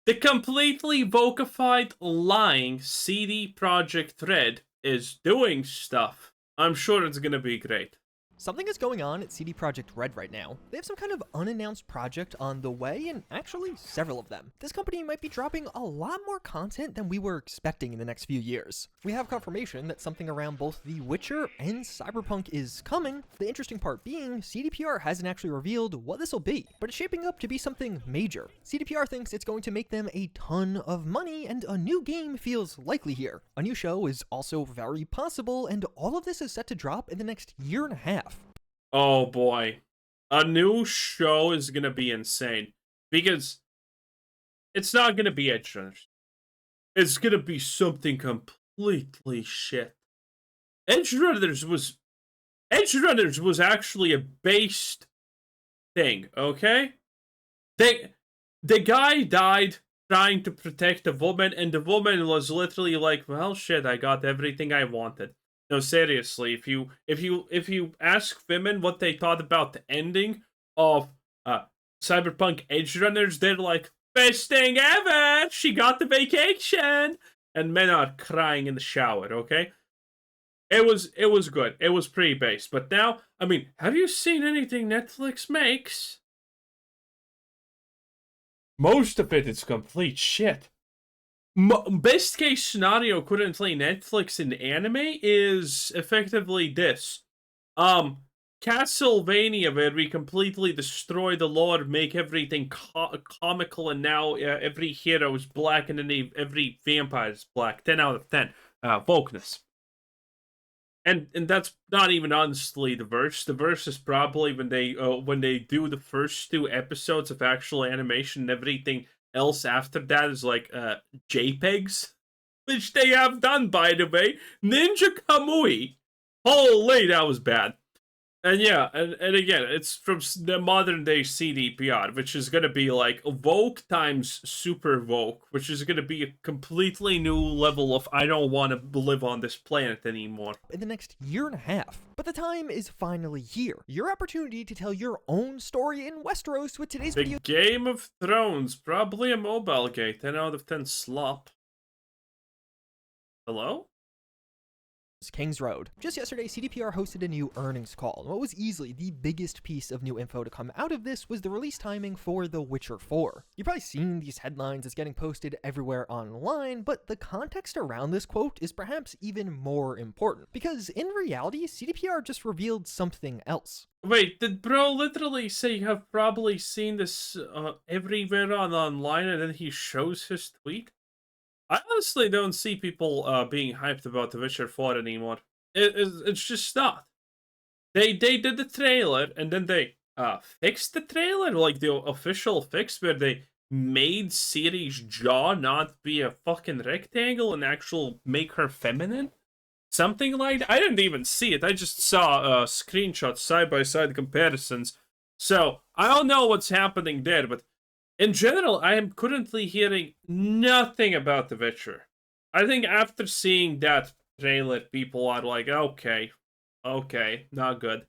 The completely vocalified, lying CD Projekt Red is doing stuff. I'm sure it's gonna be great. Something is going on at CD Projekt Red right now. They have some kind of unannounced project on the way, and actually several of them. This company might be dropping a lot more content than we were expecting in the next few years. We have confirmation that something around both The Witcher and Cyberpunk is coming. The interesting part being, CDPR hasn't actually revealed what this will be, but it's shaping up to be something major. CDPR thinks it's going to make them a ton of money, and a new game feels likely here. A new show is also very possible, and all of this is set to drop in the next year and a half. Oh boy. A new show is gonna be insane. Because it's not gonna be Edge Runners. It's gonna be something completely shit. Edge Runners was Edge Runners was actually a based thing, okay? They the guy died trying to protect a woman, and the woman was literally like, "Well, shit, I got everything I wanted." No, seriously, if you ask women what they thought about the ending of Cyberpunk Edge Runners, they're like, "Best thing ever! She got the vacation!" And men are crying in the shower. Okay, it was good. It was pretty base. But now, I mean, have you seen anything Netflix makes? Most of it is complete shit. Best case scenario currently Netflix in anime is effectively this. Um, Castlevania, where we completely destroy the lore, make everything comical, and now every hero is black, and then every vampire is black. 10 out of 10. Wokeness. And that's not even honestly the verse. The verse is probably when they do the first two episodes of actual animation, and everything else after that is like JPEGs, which they have done, by the way. Ninja Kamui. Holy, that was bad. And yeah, and again, it's from the modern day CDPR, which is going to be like woke times super woke, which is going to be a completely new level of I don't want to live on this planet anymore. In the next year and a half. But the time is finally here. Your opportunity to tell your own story in Westeros with today's The video. Game of Thrones, probably a mobile game, 10 out of 10 slop. Hello? Kings Road. Just yesterday, CDPR hosted a new earnings call, and what was easily the biggest piece of new info to come out of this was the release timing for The Witcher 4. You've probably seen these headlines as getting posted everywhere online, but the context around this quote is perhaps even more important, because in reality, CDPR just revealed something else. Wait, did bro literally say you have probably seen this everywhere online, and then he shows his tweet? I honestly don't see people being hyped about The Witcher 4 anymore. It's just not. They did the trailer, and then they fixed the trailer, like the official fix where they made Ciri's jaw not be a fucking rectangle and actual make her feminine. Something like that. I didn't even see it. I just saw screenshots, side by side comparisons. So I don't know what's happening there, but in general, I am currently hearing nothing about The Witcher. I think after seeing that trailer, people are like, okay, not good.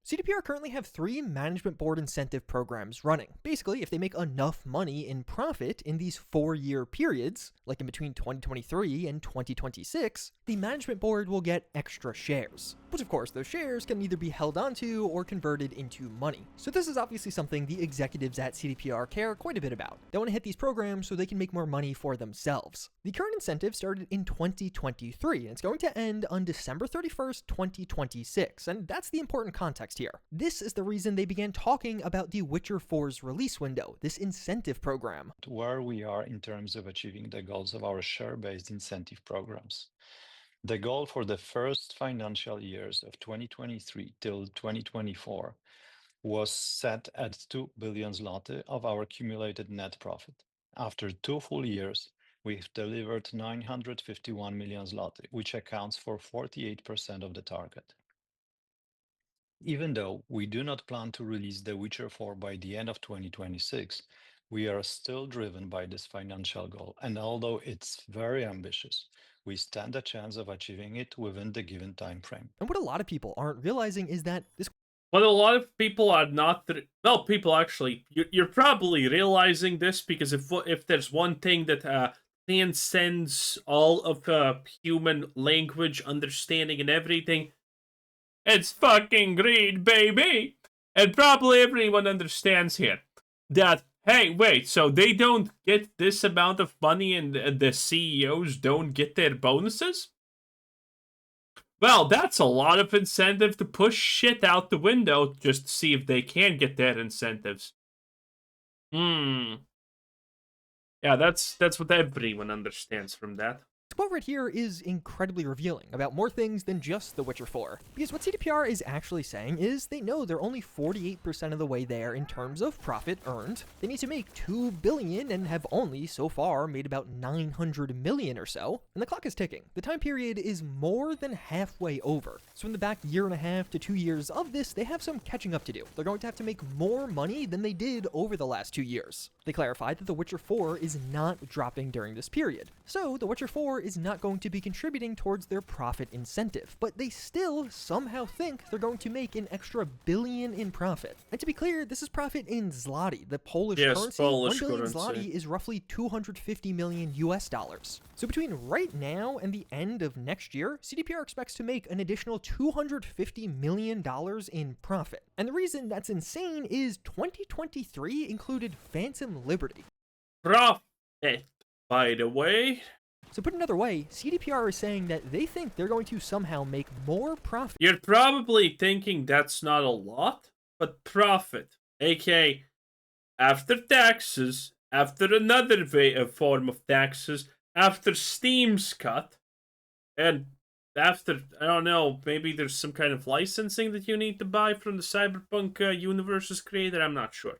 CDPR currently have 3 management board incentive programs running. Basically, if they make enough money in profit in these 4-year periods, like in between 2023 and 2026, the management board will get extra shares. But of course, those shares can either be held onto or converted into money. So this is obviously something the executives at CDPR care quite a bit about. They want to hit these programs so they can make more money for themselves. The current incentive started in 2023, and it's going to end on December 31st, 2026, and that's the important context here. This is the reason they began talking about The Witcher 4's release window, this incentive program. Where we are in terms of achieving the goals of our share-based incentive programs. The goal for the first financial years of 2023 till 2024 was set at 2 billion zloty of our accumulated net profit. After 2 full years, we've delivered 951 million zloty, which accounts for 48% of the target. Even though we do not plan to release The Witcher 4 by the end of 2026, we are still driven by this financial goal, and although it's very ambitious, we stand a chance of achieving it within the given time frame. And what a lot of people aren't realizing is that this But a lot of people are not. Well, people actually, you're probably realizing this because if there's one thing that transcends all of human language, understanding, and everything, it's fucking greed, baby. And probably everyone understands here that. Hey, wait. So they don't get this amount of money, and the CEOs don't get their bonuses? Well, that's a lot of incentive to push shit out the window just to see if they can get their incentives. Yeah, that's what everyone understands from that. This quote right here is incredibly revealing about more things than just The Witcher 4. Because what CDPR is actually saying is they know they're only 48% of the way there in terms of profit earned. They need to make $2 billion and have only, so far, made about $900 million or so. And the clock is ticking. The time period is more than halfway over. So in the back year and a half to 2 years of this, they have some catching up to do. They're going to have to make more money than they did over the last 2 years. They clarified that The Witcher 4 is not dropping during this period. So The Witcher 4 is not going to be contributing towards their profit incentive, but they still somehow think they're going to make an extra $1 billion in profit. And to be clear, this is profit in zloty, the Polish currency. Polish 1 billion currency. zloty is roughly $250 million US dollars. So between right now and the end of next year, CDPR expects to make an additional $250 million in profit. And the reason that's insane is 2023 included Phantom Liberty. Profit, by the way. So put another way, CDPR is saying that they think they're going to somehow make more profit. You're probably thinking that's not a lot, but profit, aka after taxes, after another form of taxes, after Steam's cut, and after, I don't know, maybe there's some kind of licensing that you need to buy from the Cyberpunk universe's creator, I'm not sure.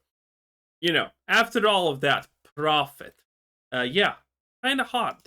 You know, after all of that, profit. Yeah, kinda hard.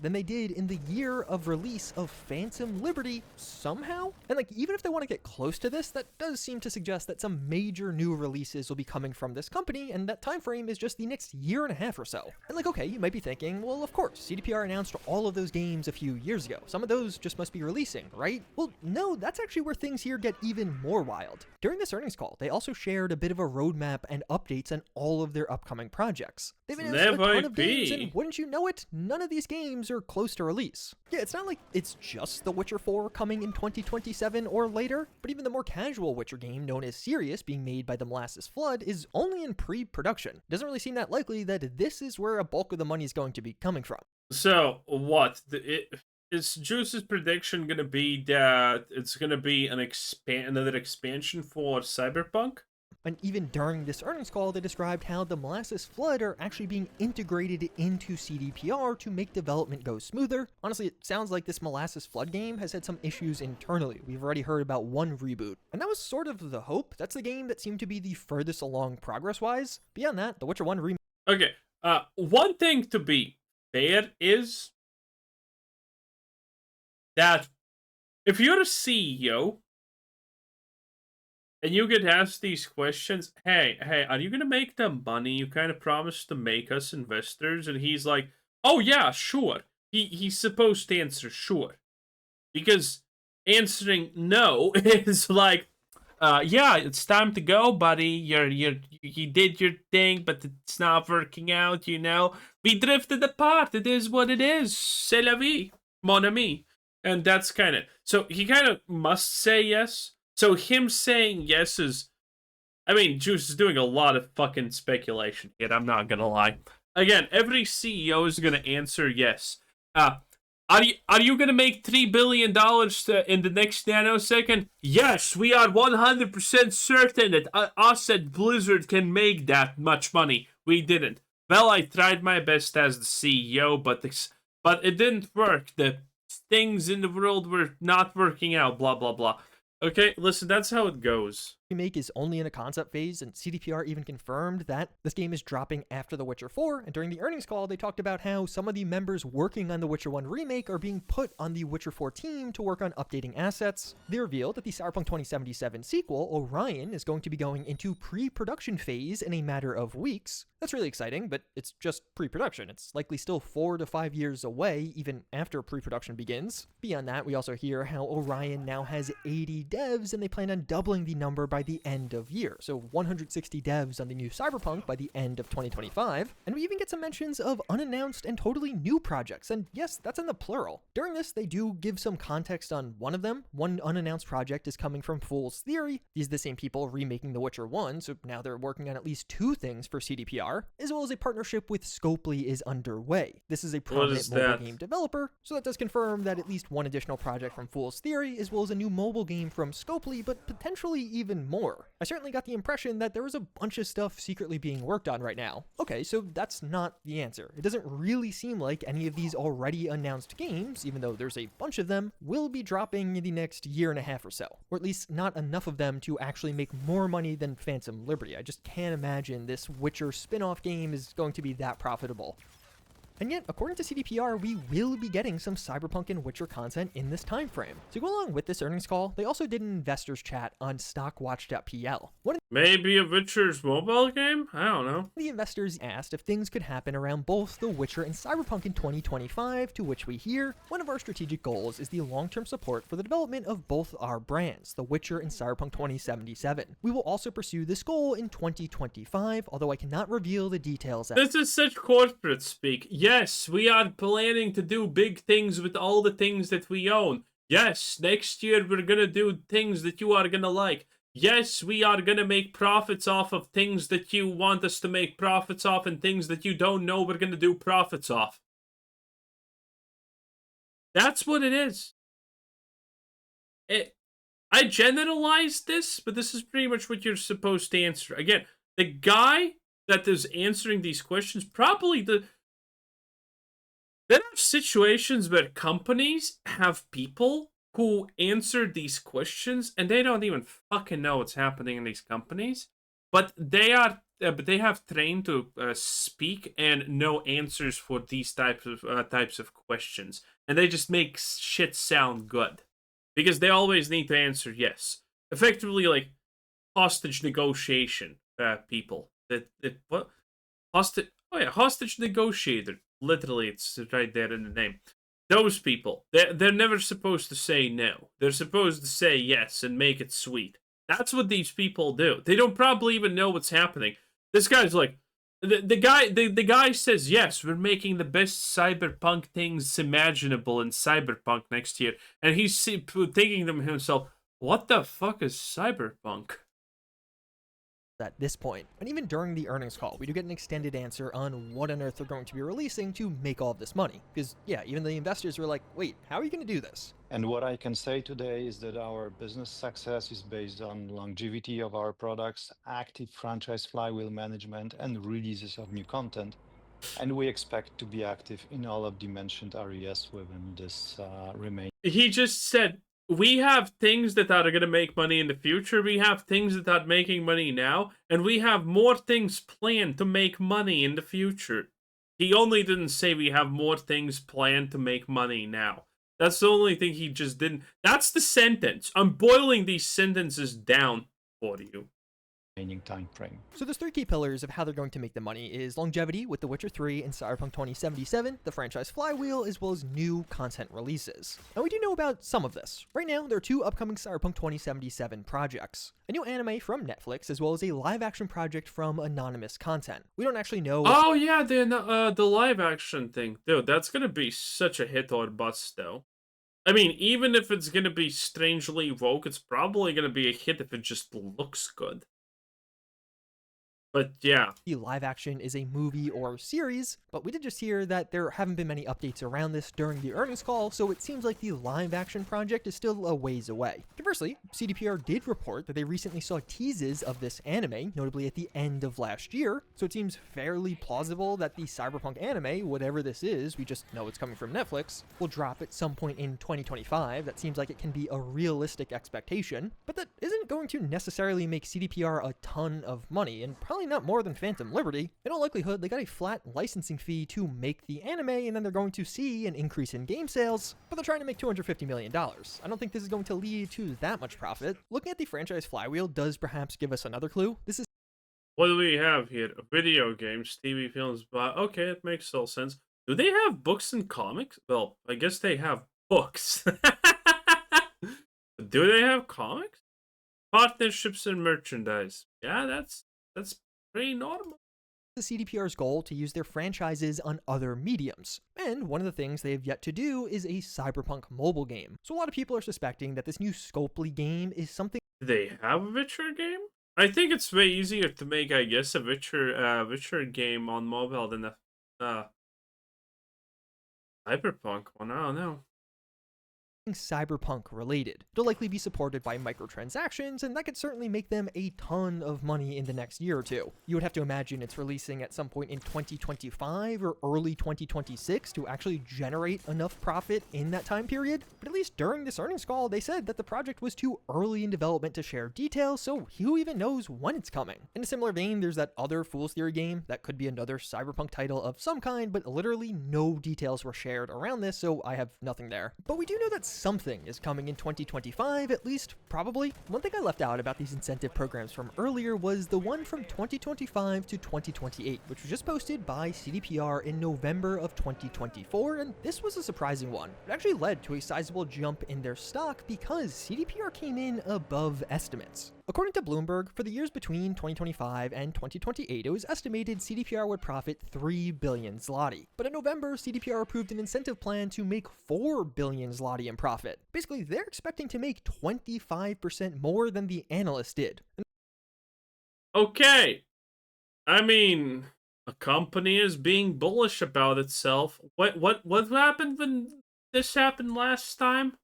Than they did in the year of release of Phantom Liberty somehow. And like, even if they want to get close to this, that does seem to suggest that some major new releases will be coming from this company, and that time frame is just the next year and a half or so. And like, okay, you might be thinking, well, of course, CDPR announced all of those games a few years ago. Some of those just must be releasing, right? Well, no, that's actually where things here get even more wild. During this earnings call, they also shared a bit of a roadmap and updates on all of their upcoming projects. They've announced a ton of games, and wouldn't you know it, none of these games are close to release. Yeah, it's not like it's just The Witcher 4 coming in 2027 or later, but even the more casual Witcher game known as Sirius, being made by the Molasses Flood, is only in pre-production. It doesn't really seem that likely that this is where a bulk of the money is going to be coming from. So, what? Is Juice's prediction going to be that it's going to be another expansion for Cyberpunk? And even during this earnings call, they described how the Molasses Flood are actually being integrated into CDPR to make development go smoother. Honestly, it sounds like this Molasses Flood game has had some issues internally. We've already heard about one reboot. And that was sort of the hope. That's the game that seemed to be the furthest along progress-wise. Beyond that, The Witcher 1 remake. Okay, one thing to be fair is that if you're a CEO and you get asked these questions, hey, are you gonna make the money you kind of promised to make us investors? And he's like, oh yeah, sure. He's supposed to answer sure, because answering no is like, yeah, it's time to go, buddy. You did your thing, but it's not working out. You know, we drifted apart. It is what it is. C'est la vie, mon ami. And that's kind of, so he kind of must say yes. So him saying yes is, I mean, Juice is doing a lot of fucking speculation here, I'm not gonna lie. Again, every CEO is gonna answer yes. Are you gonna make $3 billion in the next nanosecond? Yes, we are 100% certain that us at Blizzard can make that much money. We didn't. Well, I tried my best as the CEO, but it didn't work. The things in the world were not working out, blah, blah, blah. Okay, listen, that's how it goes. remake is only in a concept phase, and CDPR even confirmed that this game is dropping after The Witcher 4, and during the earnings call, they talked about how some of the members working on The Witcher 1 remake are being put on the Witcher 4 team to work on updating assets. They revealed that the Cyberpunk 2077 sequel, Orion, is going to be going into pre-production phase in a matter of weeks. That's really exciting, but it's just pre-production. It's likely still 4 to 5 years away, even after pre-production begins. Beyond that, we also hear how Orion now has 80 devs, and they plan on doubling the number by the end of year. So 160 devs on the new Cyberpunk by the end of 2025. And we even get some mentions of unannounced and totally new projects. And yes, that's in the plural. During this, they do give some context on one of them. One unannounced project is coming from Fool's Theory. These are the same people remaking The Witcher 1, so now they're working on at least 2 things for CDPR, as well as a partnership with Scopely is underway. This is a prominent mobile game developer, so that does confirm that at least one additional project from Fool's Theory, as well as a new mobile game from Scopely, but potentially even more. I certainly got the impression that there was a bunch of stuff secretly being worked on right now. Okay, so that's not the answer. It doesn't really seem like any of these already announced games, even though there's a bunch of them, will be dropping in the next year and a half or so. Or at least not enough of them to actually make more money than Phantom Liberty. I just can't imagine this Witcher spin-off game is going to be that profitable. And yet, according to CDPR, we will be getting some Cyberpunk and Witcher content in this time frame. To go along with this earnings call, they also did an investors chat on stockwatch.pl. Maybe a Witcher's mobile game? I don't know. The investors asked if things could happen around both The Witcher and Cyberpunk in 2025, to which we hear, one of our strategic goals is the long-term support for the development of both our brands, The Witcher and Cyberpunk 2077. We will also pursue this goal in 2025, although I cannot reveal the details. This is such corporate speak. Yes, we are planning to do big things with all the things that we own. Yes, next year we're gonna do things that you are gonna like. Yes, we are gonna make profits off of things that you want us to make profits off, and things that you don't know we're gonna do profits off. That's what it is. I generalized this, but this is pretty much what you're supposed to answer. Again, the guy that is answering these questions, probably there are situations where companies have people who answer these questions and they don't even fucking know what's happening in these companies, but they have trained to speak and know answers for these types of questions, and they just make shit sound good because they always need to answer yes. Effectively, like hostage negotiation people. What hostage? Oh yeah, hostage negotiator. Literally, it's right there in the name. Those people, they're never supposed to say no. They're supposed to say yes and make it sweet. That's what these people do. They don't probably even know what's happening. This guy's like, the guy says, yes, we're making the best cyberpunk things imaginable in Cyberpunk next year. And he's thinking to himself, what the fuck is Cyberpunk? At this point. And even during the earnings call, we do get an extended answer on what on earth they're going to be releasing to make all of this money. Because, yeah, even the investors were like, wait, how are you going to do this? And what I can say today is that our business success is based on longevity of our products, active franchise flywheel management, and releases of new content. And we expect to be active in all of the mentioned areas within this remaining. He just said, we have things that are going to make money in the future, we have things that are making money now, and we have more things planned to make money in the future. He only didn't say we have more things planned to make money now. That's the only thing he just didn't. That's the sentence. I'm boiling these sentences down for you. Time frame. So there's 3 key pillars of how they're going to make the money is longevity with The Witcher 3 and Cyberpunk 2077, the franchise flywheel, as well as new content releases. And we do know about some of this. Right now, there are 2 upcoming Cyberpunk 2077 projects. A new anime from Netflix, as well as a live-action project from Anonymous Content. We don't actually know... Oh yeah, the live-action thing. Dude, that's gonna be such a hit or bust, though. I mean, even if it's gonna be strangely woke, it's probably gonna be a hit if it just looks good. But yeah, the live action is a movie or series, but we did just hear that there haven't been many updates around this during the earnings call, so it seems like the live action project is still a ways away. Conversely, CDPR did report that they recently saw teases of this anime, notably at the end of last year, so it seems fairly plausible that the Cyberpunk anime, whatever this is, we just know it's coming from Netflix, will drop at some point in 2025. That seems like it can be a realistic expectation, but that isn't going to necessarily make CDPR a ton of money, and probably not more than Phantom Liberty. In all likelihood, they got a flat licensing fee to make the anime, and then they're going to see an increase in game sales, but they're trying to make $250 million. I don't think this is going to lead to that much profit. Looking at the franchise flywheel does perhaps give us another clue. This is what do we have here? Video games, TV, films, but okay, it makes all sense. Do they have books and comics? Well, I guess they have books. Do they have comics? Partnerships and merchandise. Yeah, that's pretty normal. the CDPR's goal to use their franchises on other mediums. And one of the things they have yet to do is a Cyberpunk mobile game. So a lot of people are suspecting that this new Scopely game is something. Do they have a Witcher game? I think it's way easier to make, I guess, a Witcher game on mobile than a Cyberpunk one. I don't know. Cyberpunk related. They'll likely be supported by microtransactions, and that could certainly make them a ton of money in the next year or two. You would have to imagine it's releasing at some point in 2025 or early 2026 to actually generate enough profit in that time period. But at least during this earnings call, they said that the project was too early in development to share details, so who even knows when it's coming? In a similar vein, there's that other Fool's Theory game that could be another Cyberpunk title of some kind, but literally no details were shared around this, so I have nothing there. But we do know that something is coming in 2025, at least, probably. One thing I left out about these incentive programs from earlier was the one from 2025 to 2028, which was just posted by CDPR in November of 2024, and this was a surprising one. It actually led to a sizable jump in their stock because CDPR came in above estimates. According to Bloomberg, for the years between 2025 and 2028, it was estimated CDPR would profit 3 billion zloty. But in November, CDPR approved an incentive plan to make 4 billion zloty in profit. Basically, they're expecting to make 25% more than the analysts did. Okay. I mean, a company is being bullish about itself. What happened when this happened last time?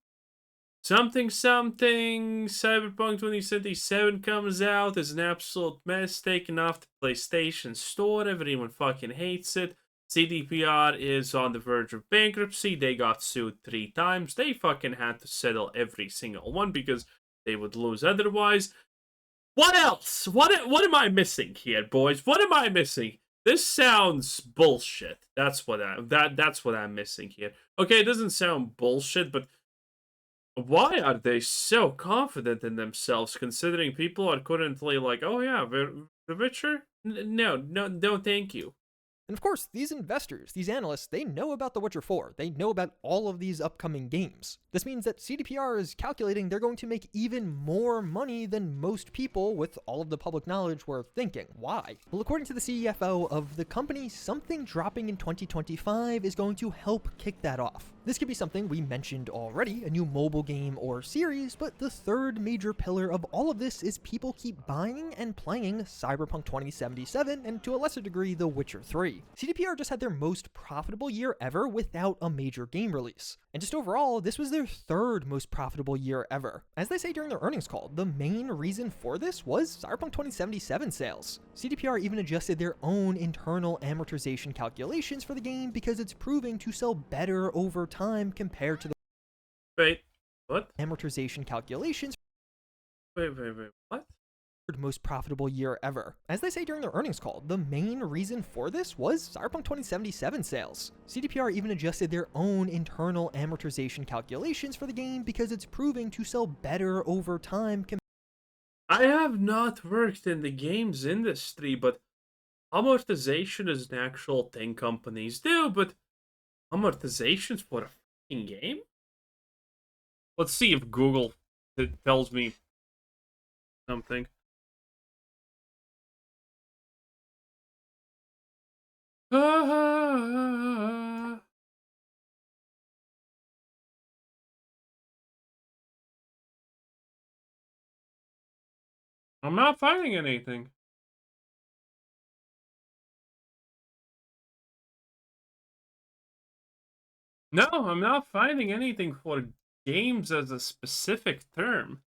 Something Cyberpunk 2077 comes out is an absolute mess, taken off the PlayStation Store. Everyone fucking hates it. CDPR is on the verge of bankruptcy. They got sued 3 times. They fucking had to settle every single one because they would lose otherwise. What else? What am I missing here, boys? What am I missing? This sounds bullshit. That's what I'm missing here. Okay, it doesn't sound bullshit, but why are they so confident in themselves, considering people are currently like, oh yeah, The Witcher? No, thank you. And of course, these investors, these analysts, they know about The Witcher 4. They know about all of these upcoming games. This means that CDPR is calculating they're going to make even more money than most people with all of the public knowledge were thinking. Why? Well, according to the CFO of the company, something dropping in 2025 is going to help kick that off. This could be something we mentioned already, a new mobile game or series, but the third major pillar of all of this is people keep buying and playing Cyberpunk 2077 and to a lesser degree The Witcher 3. CDPR just had their most profitable year ever without a major game release. And just overall, this was their third most profitable year ever. As they say during their earnings call, the main reason for this was Cyberpunk 2077 sales. CDPR even adjusted their own internal amortization calculations for the game because it's proving to sell better over time compared to the Wait, what? amortization calculations Wait, what? most profitable year ever. As they say during their earnings call, the main reason for this was Cyberpunk 2077 sales. CDPR even adjusted their own internal amortization calculations for the game because it's proving to sell better over time. I have not worked in the games industry, but amortization is an actual thing companies do, but amortizations for a fucking game? Let's see if Google tells me something. I'm not finding anything. No, I'm not finding anything for games as a specific term.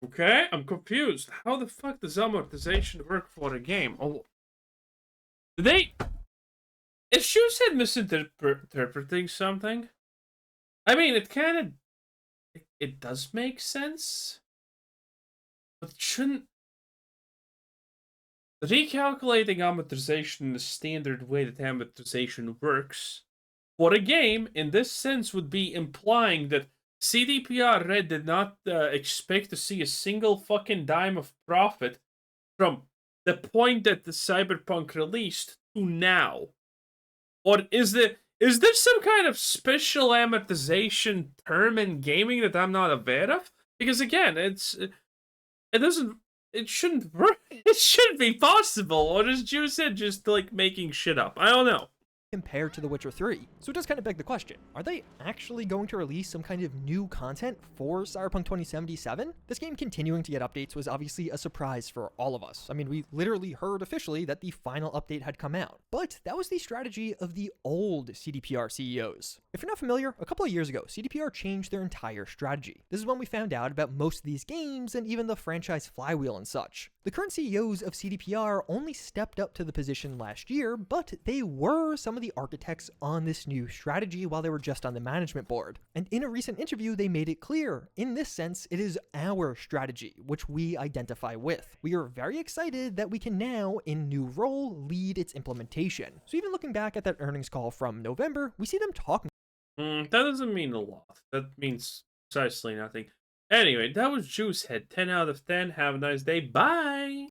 Okay, I'm confused. How the fuck does amortization work for a game? Oh, they... Is Shoesaid misinterpreting something? I mean, it kind of... It does make sense. But it shouldn't... Recalculating amortization in the standard way that amortization works for a game, in this sense, would be implying that CDPR Red did not expect to see a single fucking dime of profit from the point that the Cyberpunk released to now. Or is there some kind of special amortization term in gaming that I'm not aware of? Because again, it doesn't it shouldn't work. It shouldn't be possible. Or is Juiced just like making shit up? I don't know. Compared to The Witcher 3. So it does kind of beg the question, are they actually going to release some kind of new content for Cyberpunk 2077? This game continuing to get updates was obviously a surprise for all of us. I mean, we literally heard officially that the final update had come out, but that was the strategy of the old CDPR CEOs. If you're not familiar, a couple of years ago, CDPR changed their entire strategy. This is when we found out about most of these games and even the franchise flywheel and such. The current CEOs of CDPR only stepped up to the position last year, but they were some of the architects on this new strategy while they were just on the management board. And in a recent interview, they made it clear, in this sense, it is our strategy, which we identify with. We are very excited that we can now, in new role, lead its implementation. So even looking back at that earnings call from November, we see them talking. That doesn't mean a lot. That means precisely nothing. Anyway, that was Juicehead. 10 out of 10. Have a nice day. Bye!